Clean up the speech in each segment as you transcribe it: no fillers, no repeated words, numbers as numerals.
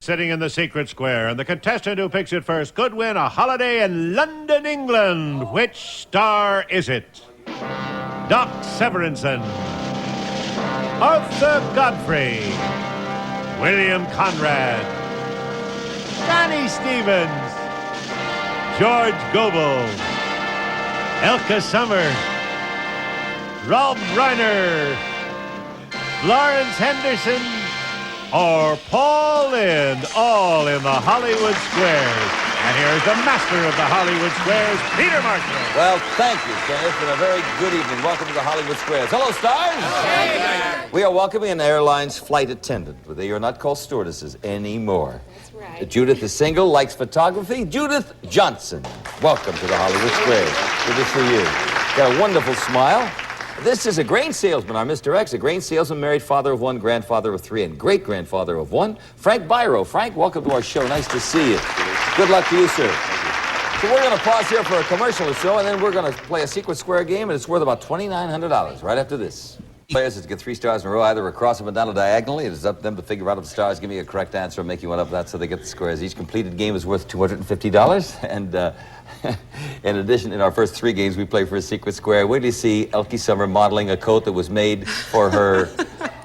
sitting in the secret square, and the contestant who picks it first could win a holiday in London, England. Which star is it? Doc Severenson, Arthur Godfrey, William Conrad, Connie Stevens, George Gobel, Elke Sommer, Reiner, Florence Henderson, or Paul Lynde, all in the Hollywood Squares. And here's the master of the Hollywood Squares, Peter Marshall. Well, thank you, Kenneth, and a very good evening. Welcome to the Hollywood Squares. Hello, stars. Hey. We are welcoming an airline's flight attendant. They are not called stewardesses anymore. That's right. Judith is single, likes photography. Judith Johnson. Welcome to the Hollywood Squares. Good to see you. Got a wonderful smile. This is a grain salesman, our Mr. X, a grain salesman, married, father of one, grandfather of three, and great-grandfather of one. Frank Byro. Frank, welcome to our show. Nice to see you. Good luck to you, sir. So we're going to pause here for a commercial or so, and then we're going to play a secret square game, and it's worth about $2,900 right after this. Players is to get 3 stars in a row, either across them or down or diagonally. It is up to them to figure out if the stars give me a correct answer and make you one up that so they get the squares. Each completed game is worth $250, and in addition, in our first 3 games, we play for a secret square. Wait till you see Elke Sommer modeling a coat that was made for her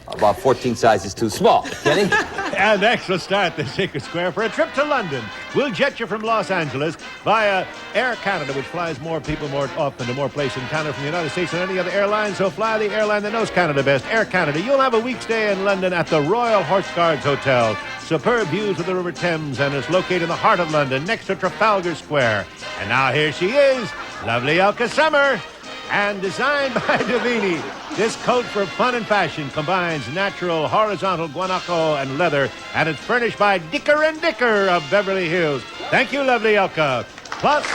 about 14 sizes too small. Kenny? And next, we'll start the secret square for a trip to London. We'll jet you from Los Angeles via Air Canada, which flies more people more often to more places in Canada from the United States than any other airline. So fly the airline that knows Canada best, Air Canada. You'll have a week's stay in London at the Royal Horse Guards Hotel. Superb views of the River Thames, and it's located in the heart of London, next to Trafalgar Square. And now here she is, lovely Elke Sommer. And designed by Davini, this coat for fun and fashion combines natural, horizontal guanaco and leather, and it's furnished by Dicker & Dicker of Beverly Hills. Thank you, lovely Elke. Plus,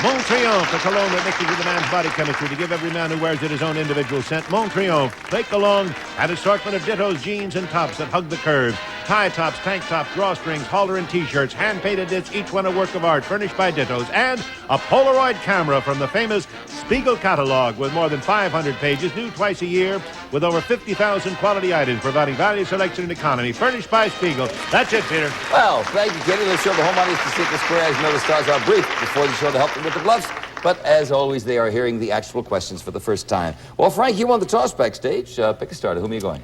Mon Triomphe, a cologne that mixes with a man's body chemistry to give every man who wears it his own individual scent. Mon Triomphe, fake cologne, an assortment of dittos, jeans, and tops that hug the curves. Tie tops, tank tops, drawstrings, halter and T-shirts, hand-painted knits, each one a work of art, furnished by dittos. And a Polaroid camera from the famous Spiegel catalog with more than 500 pages, new twice a year, with over 50,000 quality items, providing value, selection, and economy. Furnished by Spiegel. That's it, Peter. Well, thank you, Kenny. Let's show the home audience the secret square. As you know, the stars are brief before the show to help them with the bluffs. But as always, they are hearing the actual questions for the first time. Well, Frank, you won the toss backstage. Pick a starter. Whom are you going?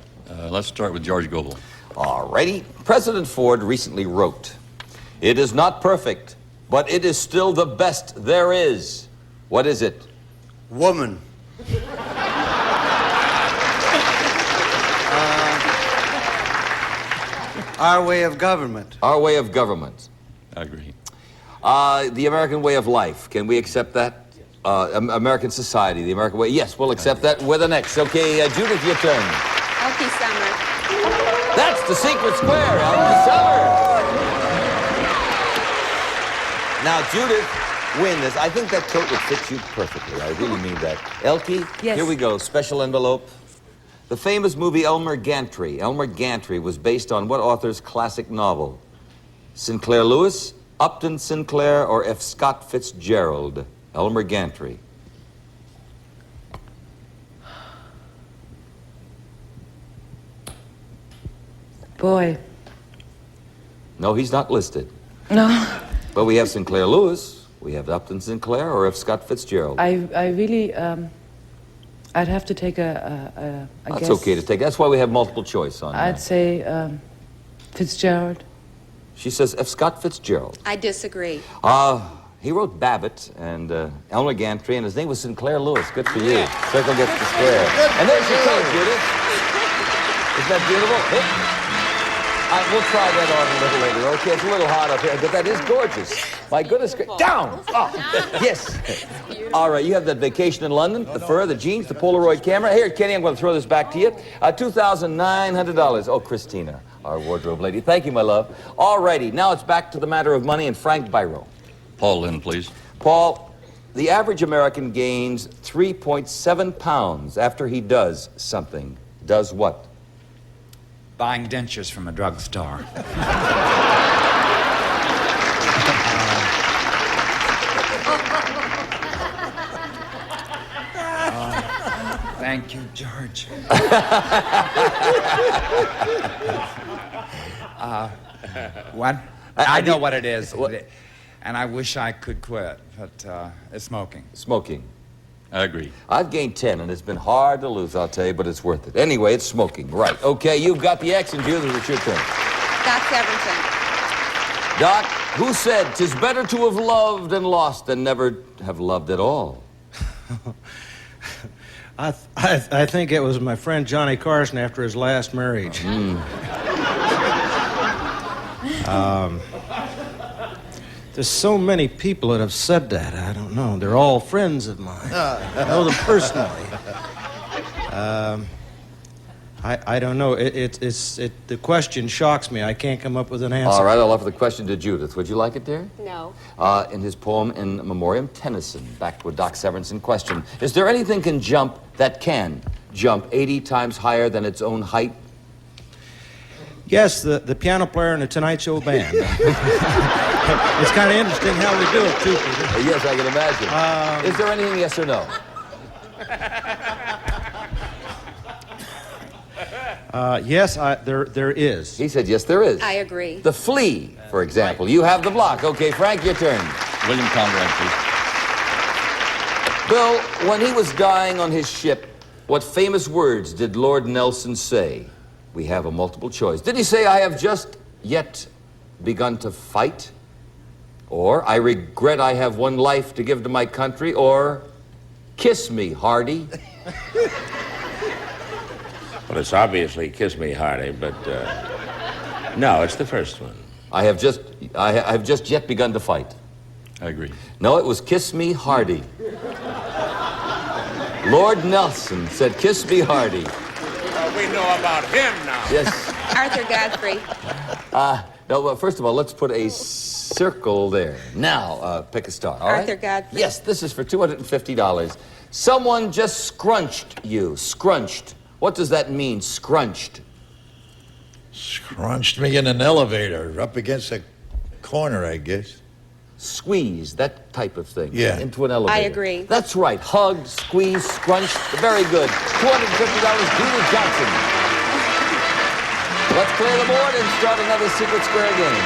Let's start with George Gobel. All righty. President Ford recently wrote, "It is not perfect, but it is still the best there is." What is it? Woman. Our way of government. Our way of government. I agree. The American way of life. Can we accept that? American society, the American way. Yes, we'll accept that. We're the next. Okay, Judith, your turn. Elke Sommer. That's the secret square, Elke Sommer. Now, Judith, win this. I think that coat would fit you perfectly. I really mean that. Elke, Yes. Here we go. Special envelope. The famous movie Elmer Gantry. Elmer Gantry was based on what author's classic novel? Sinclair Lewis, Upton Sinclair, or F. Scott Fitzgerald? Elmer Gantry. Boy. No, he's not listed. No. But we have Sinclair Lewis, we have Upton Sinclair, or F. Scott Fitzgerald. I really, I'd have to take a That's guess. okay to take. That's why we have multiple choice on I'd say Fitzgerald. She says F. Scott Fitzgerald. I disagree. He wrote Babbitt and Elmer Gantry, and his name was Sinclair Lewis. Good for you. Circle gets the square. And there's your coat, Judith. Isn't that beautiful? We'll try that on a little later. Okay, it's a little hot up here, but that is gorgeous. My goodness. Down! Oh, yes. All right, you have that vacation in London, the fur, the jeans, the Polaroid camera. Here, Kenny, I'm going to throw this back to you. $2,900. Oh, Christina, our wardrobe lady. Thank you, my love. All righty, now it's back to the matter of money and Frank Byro. Paul Lynde, please. Paul, the average American gains 3.7 pounds after he does something. Does what? Buying dentures from a drugstore. Thank you, George. What? I know what it is. And I wish I could quit, but it's smoking. Smoking. I agree. I've gained 10, and it's been hard to lose, I'll tell you, but it's worth it. Anyway, it's smoking. Right. Okay, you've got the X, and Judith, it's your turn. Doc Severenson. Doc, who said, "'Tis better to have loved and lost than never have loved at all"? I think it was my friend Johnny Carson after his last marriage. There's so many people that have said that. I don't know. They're all friends of mine. I know them personally. I don't know. The question shocks me. I can't come up with an answer. All right, I'll offer the question to Judith. Would you like it, dear? No. In his poem In Memoriam Tennyson, back with Doc Severenson question, is there anything that can jump 80 times higher than its own height? Yes, the piano player in the Tonight Show band. It's kind of interesting how we do it, too, Peter. Yes, I can imagine. Is there anything, yes or no? Yes, there is. He said, yes, there is. I agree. The flea, for example. You have the block. Okay, Frank, your turn. William Conrad, please. Bill, when he was dying on his ship, what famous words did Lord Nelson say? We have a multiple choice. Did he say, "I have just yet begun to fight"? Or, "I regret I have one life to give to my country"? Or, "Kiss me, Hardy"? Well, it's obviously "Kiss Me, Hardy," but no, it's the first one. I have just yet begun to fight. I agree. No, it was "Kiss me, Hardy." Lord Nelson said, "Kiss me, Hardy." We know about him now. Yes. Arthur Godfrey. No, well, first of all, let's put a circle there. Now, pick a star, all right? Arthur Godfrey. Yes, this is for $250. Someone just scrunched you. Scrunched. What does that mean, scrunched? Scrunched me in an elevator, up against a corner, I guess. Squeeze, that type of thing. Yeah. Into an elevator. I agree. That's right. Hugged, squeezed, scrunched. Very good. $250, Judith Johnson. Let's clear the board and start another Secret Square game.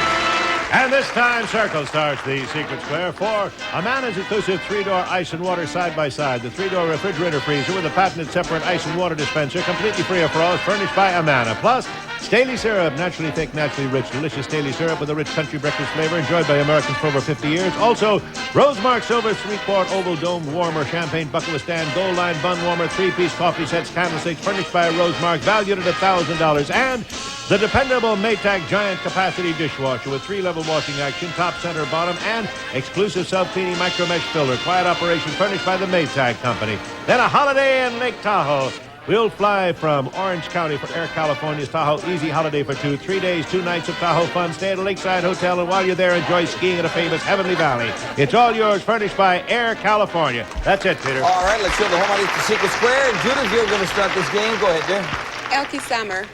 And this time, Circle starts the Secret Square for a Mana's exclusive 3-door ice and water side-by-side. The 3-door refrigerator freezer with a patented separate ice and water dispenser, completely free of frost, furnished by Amana. Plus, Staley syrup, naturally thick, naturally rich, delicious Staley syrup with a rich country breakfast flavor enjoyed by Americans for over 50 years. Also, Rosemark Silver 3-quart oval domed warmer, champagne bucket with stand, gold line bun warmer, 3-piece coffee sets, candlesticks furnished by Rosemark, valued at $1,000. And the dependable Maytag giant capacity dishwasher with 3-level washing action, top, center, bottom, and exclusive self-cleaning micro mesh filler. Quiet operation furnished by the Maytag Company. Then a holiday in Lake Tahoe. We'll fly from Orange County for Air California's Tahoe Easy Holiday for 2. 3 days, 2 nights of Tahoe fun. Stay at a lakeside hotel, and while you're there, enjoy skiing at a famous Heavenly Valley. It's all yours, furnished by Air California. That's it, Peter. All right, let's show the home audience the Secret Square. And Judith, you're going to start this game. Go ahead, dear. Elke Sommer.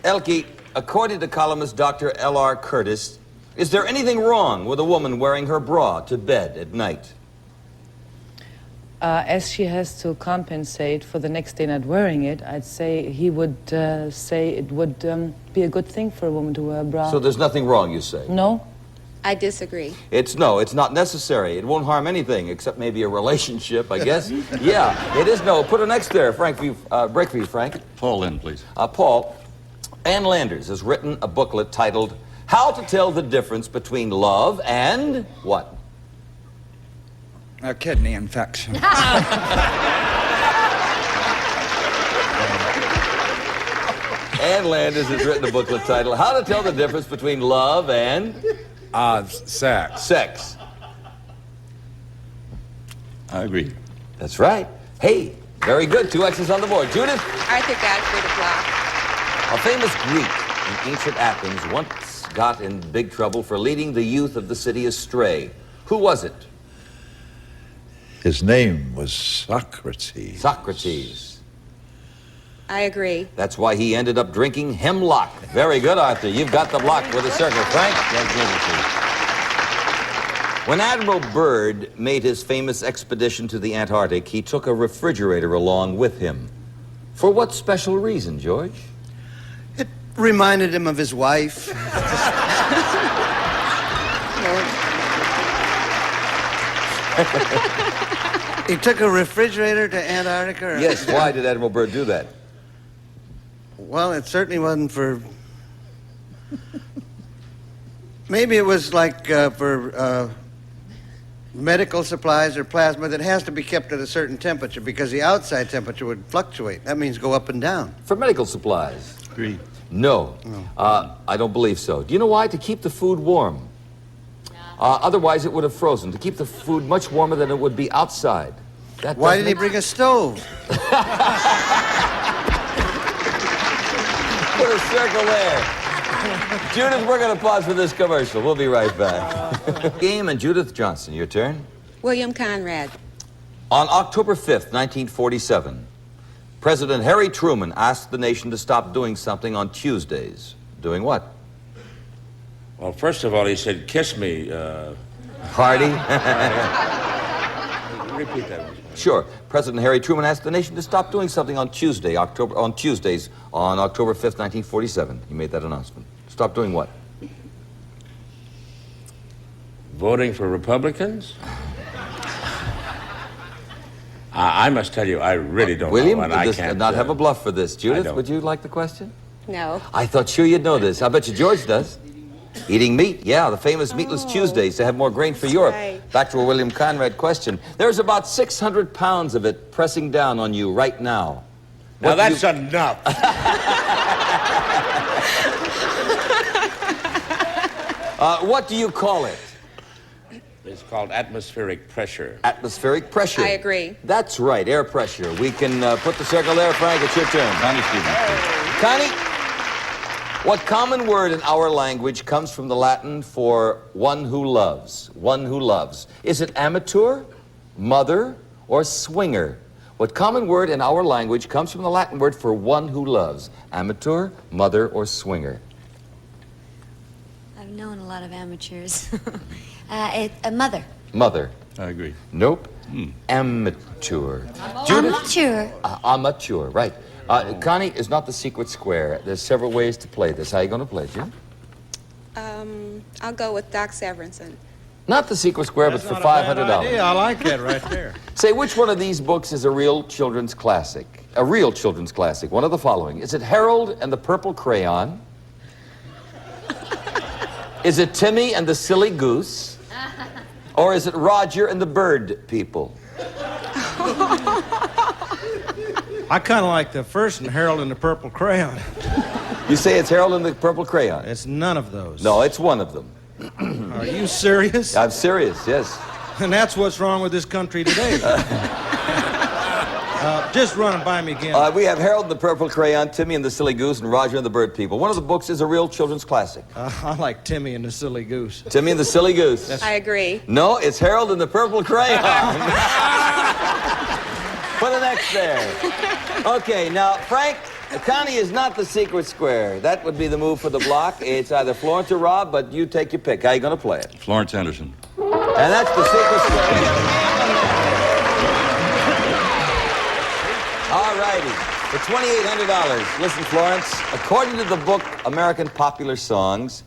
Elke, according to columnist Dr. L.R. Curtis, is there anything wrong with a woman wearing her bra to bed at night? As she has to compensate for the next day not wearing it, I'd say he would say it would be a good thing for a woman to wear a bra. So there's nothing wrong, you say? No? I disagree. It's not necessary. It won't harm anything, except maybe a relationship, I guess. Yeah, it is no. Put an X there, Frank. Break for you, Frank. Paul Lynde, please. Paul, Ann Landers has written a booklet titled How to Tell the Difference Between Love and what? A kidney infection. Ann Landers has written a booklet titled How to Tell the Difference Between Love and... Sex. Sex. I agree. That's right. Hey, very good. 2 X's on the board. Judith? Arthur Godfrey the Block. A famous Greek in ancient Athens once got in big trouble for leading the youth of the city astray. Who was it? His name was Socrates. Socrates. I agree. That's why he ended up drinking hemlock. Very good, Arthur. You've got the block with a circle. Frank? When Admiral Byrd made his famous expedition to the Antarctic, he took a refrigerator along with him. For what special reason, George? It reminded him of his wife. He took a refrigerator to Antarctica? Or... Yes, why did Admiral Byrd do that? Well, it certainly wasn't for... Maybe it was like for medical supplies or plasma that has to be kept at a certain temperature because the outside temperature would fluctuate. That means go up and down. For medical supplies? Agreed. No. I don't believe so. Do you know why? To keep the food warm. Otherwise, it would have frozen. To keep the food much warmer than it would be outside. Why did he bring a stove? Put a circle there. Judith, we're going to pause for this commercial. We'll be right back. Game and Judith Johnson, your turn. William Conrad. On October 5th, 1947, President Harry Truman asked the nation to stop doing something on Tuesdays. Doing what? Well, first of all, he said, kiss me. Party? Repeat that one. Sure. President Harry Truman asked the nation to stop doing something on Tuesdays on October 5th, 1947. He made that announcement. Stop doing what? Voting for Republicans? I must tell you, I really don't William, know. And I does can't not have a bluff for this. Judith, don't. would you like the question? No. I thought sure you'd know this. I bet you George does. Eating meat, yeah, the famous Meatless Tuesdays to have more grain for Europe. right. Back to a William Conrad question. There's about 600 pounds of it pressing down on you right now. Now What do that's enough. what do you call it? It's called atmospheric pressure. Atmospheric pressure. I agree. That's right, air pressure. We can put the circle there. Frank, it's your turn. Connie Stevens, please. Connie, what common word in our language comes from the Latin for one who loves? One who loves. Is it amateur, mother, or swinger? What common word in our language comes from the Latin word for one who loves? Amateur, mother, or swinger? I've known a lot of amateurs. A mother. Mother. I agree. Nope. Amateur. Amateur. Amateur, right. Connie is not the secret square. There's several ways to play this. How are you going to play, Jim? I'll go with Doc Severenson. Not the secret square, but for $500. Yeah, I like that right there. Say, which one of these books is a real children's classic? A real children's classic. One of the following. Is it Harold and the Purple Crayon? Is it Timmy and the Silly Goose? Or is it Roger and the Bird People? I kind of like the first one, Harold and the Purple Crayon. You say it's Harold and the Purple Crayon? It's none of those. No, it's one of them. Are you serious? I'm serious, yes. And that's what's wrong with this country today. Just run it by me again. We have Harold and the Purple Crayon, Timmy and the Silly Goose, and Roger and the Bird People. One of the books is a real children's classic. I like Timmy and the Silly Goose. Timmy and the Silly Goose. I agree. No, it's Harold and the Purple Crayon. Put an X there. Okay, now, Frank, Connie is not the secret square. That would be the move for the block. It's either Florence or Rob, but you take your pick. How are you going to play it? Florence Henderson. And that's the secret square. All righty. For $2,800, listen, Florence, according to the book American Popular Songs,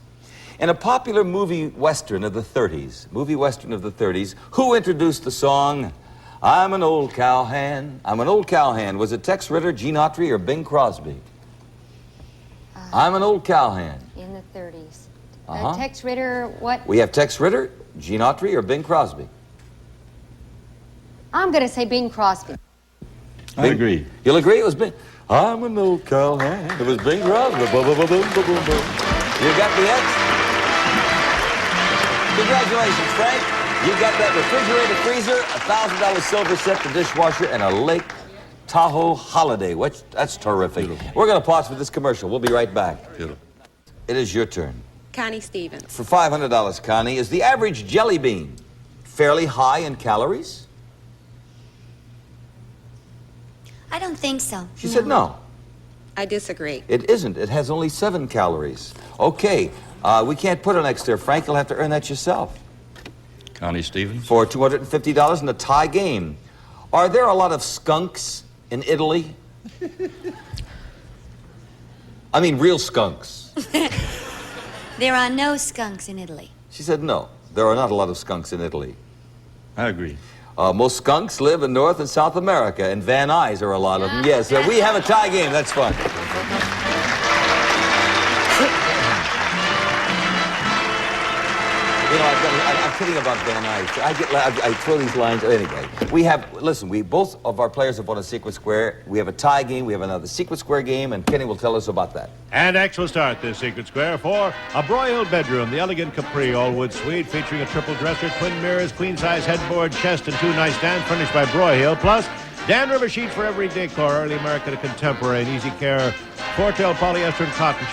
in a popular movie western of the 30s, who introduced the song, I'm an old cowhand, I'm an old cowhand? Was it Tex Ritter, Gene Autry, or Bing Crosby? I'm an old cowhand. In the 30s. Uh-huh. Tex Ritter, what? We have Tex Ritter, Gene Autry, or Bing Crosby? I'm going to say Bing Crosby. I agree. You'll agree it was Bing? I'm an old cowhand. It was Bing Crosby. Boom, boom, boom, boom, boom, boom, boom. You got the X? Congratulations, Frank. You got that refrigerator, freezer, $1,000 silver set, the dishwasher, and a Lake Tahoe holiday. That's terrific. Beautiful. We're going to pause for this commercial. We'll be right back. Beautiful. It is your turn. Connie Stevens. For $500, Connie, is the average jelly bean fairly high in calories? I don't think so. She said no. I disagree. It isn't. It has only 7 calories. Okay, we can't put an X there, Frank. You'll have to earn that yourself. Connie Stevens. For $250 in a tie game. Are there a lot of skunks in Italy? I mean real skunks. There are no skunks in Italy. She said no. There are not a lot of skunks in Italy. I agree. Most skunks live in North and South America, and Van Nuys are a lot of them. Yes, we have a tie game. That's fun. You know, I'm kidding about Van Nuys. I throw these lines. Anyway, both of our players have won a secret square. We have a tie game. We have another secret square game, and Kenny will tell us about that. And X will start this secret square for a broiled bedroom, the elegant Capri all-wood suite featuring a triple dresser, twin mirrors, queen-size headboard, chest, and 2 nightstands furnished by Broyhill, plus Dan River sheets for every decor, early American to contemporary, and easy care, Fortel polyester and cotton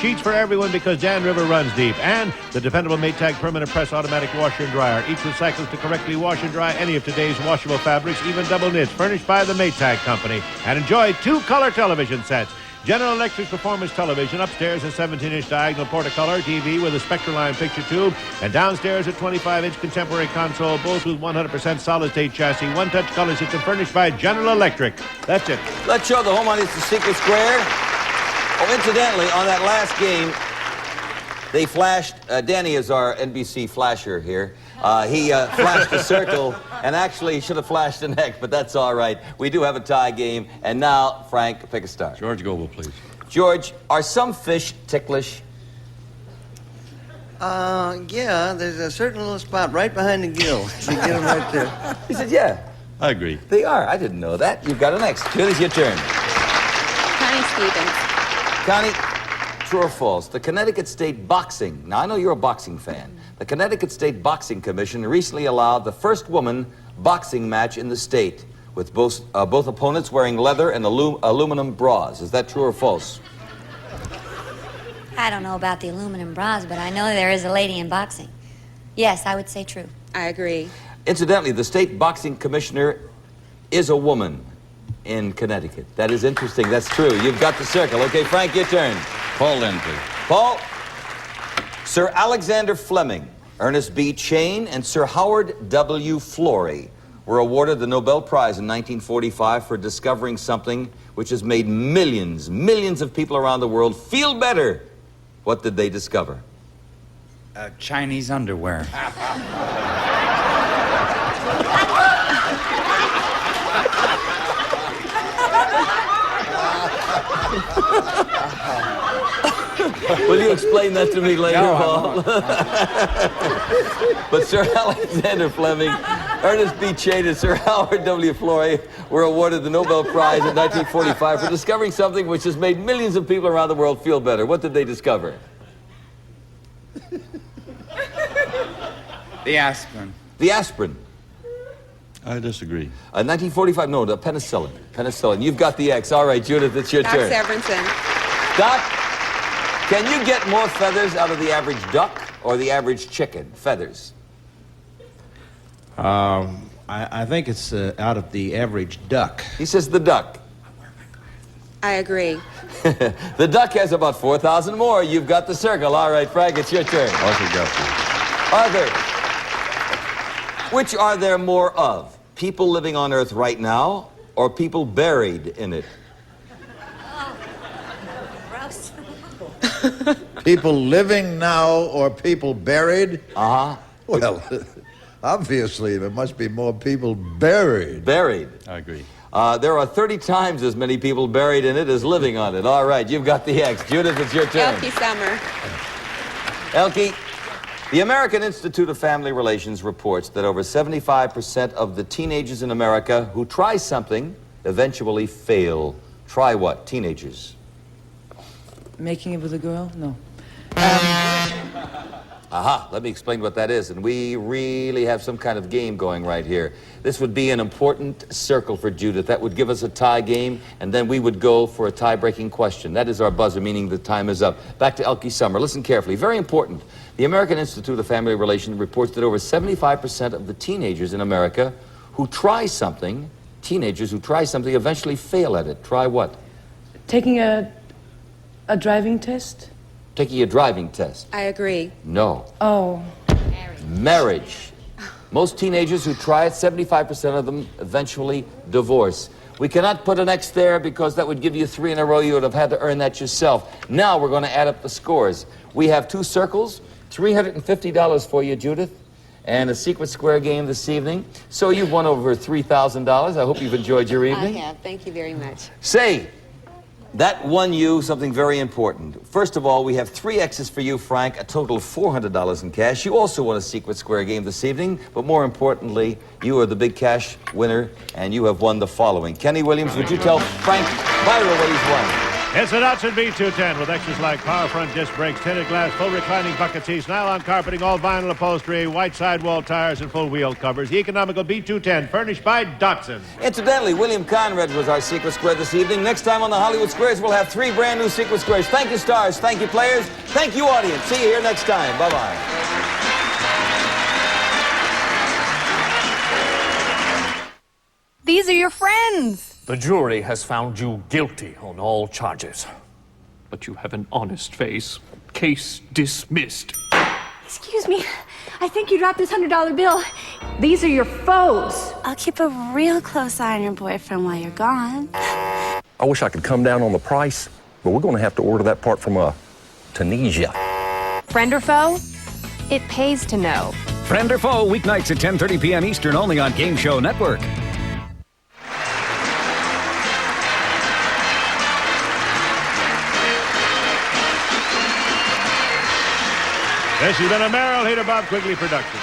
sheets for everyone because Dan River runs deep, and the dependable Maytag permanent press automatic washer and dryer, each with cycles to correctly wash and dry any of today's washable fabrics, even double knits, furnished by the Maytag Company, and enjoy 2 color television sets. General Electric's Performance Television, upstairs a 17-inch diagonal Portacolor TV with a Spectraline picture tube, and downstairs a 25-inch contemporary console, both with 100% solid-state chassis, one-touch color system furnished by General Electric. That's it. Let's show the home audience the secret square. Oh, incidentally, on that last game, they flashed, Danny is our NBC flasher here. He flashed a circle, and actually should have flashed an X, but that's all right. We do have a tie game, and now, Frank, pick a star. George Gobel, please. George, are some fish ticklish? Yeah, there's a certain little spot right behind the gill. You get them right there. He said, yeah. I agree. They are. I didn't know that. You've got an X. Judith, your turn. Connie Stevens. Connie, true or false? The Connecticut State Boxing, now I know you're a boxing fan, the Connecticut State Boxing Commission recently allowed the first woman boxing match in the state with both opponents wearing leather and aluminum bras. Is that true or false? I don't know about the aluminum bras, but I know there is a lady in boxing. Yes, I would say true. I agree. Incidentally, the state boxing commissioner is a woman in Connecticut. That is interesting. That's true. You've got the circle. Okay, Frank, your turn. Paul Lynde, please. Paul, Sir Alexander Fleming, Ernest B. Chain, and Sir Howard W. Florey were awarded the Nobel Prize in 1945 for discovering something which has made millions of people around the world feel better. What did they discover? Chinese underwear. Will you explain that to me later, No, Paul? But Sir Alexander Fleming, Ernest B. Chain, and Sir Howard W. Florey were awarded the Nobel Prize in 1945 for discovering something which has made millions of people around the world feel better. What did they discover? The aspirin. The aspirin. I disagree. 1945, no, the penicillin. Penicillin. You've got the X. All right, Judith, it's your Doc turn. Severenson. Doc, can you get more feathers out of the average duck or the average chicken? Feathers. I think it's out of the average duck. He says the duck. I agree. The duck has about 4,000 more. You've got the circle. All right, Frank, it's your turn. Arthur Godfrey. Arthur, which are there more of? People living on Earth right now or people buried in it? Gross. People living now or people buried? Uh-huh. Well, obviously, there must be more people buried. Buried. I agree. There are 30 times as many people buried in it as living on it. All right, you've got the X. Judith, it's your turn. Elke Sommer. Elke, the American Institute of Family Relations reports that over 75% of the teenagers in America who try something eventually fail. Try what? Teenagers. Making it with a girl? No. Aha, let me explain what that is. And we really have some kind of game going right here. This would be an important circle for Judith. That would give us a tie game, and then we would go for a tie-breaking question. That is our buzzer, meaning the time is up. Back to Elke Sommer. Listen carefully. Very important. The American Institute of Family Relations reports that over 75% of the teenagers in America who try something, eventually fail at it. Try what? Taking a driving test? Taking a driving test. I agree. No. Oh. Marriage. Most teenagers who try it, 75% of them eventually divorce. We cannot put an X there because that would give you 3 in a row. You would have had to earn that yourself. Now we're going to add up the scores. We have 2 circles, $350 for you, Judith, and a secret square game this evening. So you've won over $3,000. I hope you've enjoyed your evening. I have. Thank you very much. Say, that won you something very important. First of all, we have 3 X's for you, Frank, a total of $400 in cash. You also won a secret square game this evening, but more importantly, you are the big cash winner, and you have won the following. Kenny Williams, would you tell Frank Byro what he's won? It's a Datsun B210 with extras like power front disc brakes, tinted glass, full reclining bucket seats, nylon carpeting, all vinyl upholstery, white sidewall tires, and full wheel covers. The economical B210, furnished by Datsun. Incidentally, William Conrad was our secret square this evening. Next time on the Hollywood Squares, we'll have 3 brand new secret squares. Thank you, stars. Thank you, players. Thank you, audience. See you here next time. Bye-bye. These are your friends. The jury has found you guilty on all charges. But you have an honest face. Case dismissed. Excuse me. I think you dropped this $100 bill. These are your foes. I'll keep a real close eye on your boyfriend while you're gone. I wish I could come down on the price, but we're going to have to order that part from Tunisia. Friend or foe? It pays to know. Friend or Foe, weeknights at 10:30 p.m. Eastern, only on Game Show Network. This has been a Merrill Hader Bob Quigley production.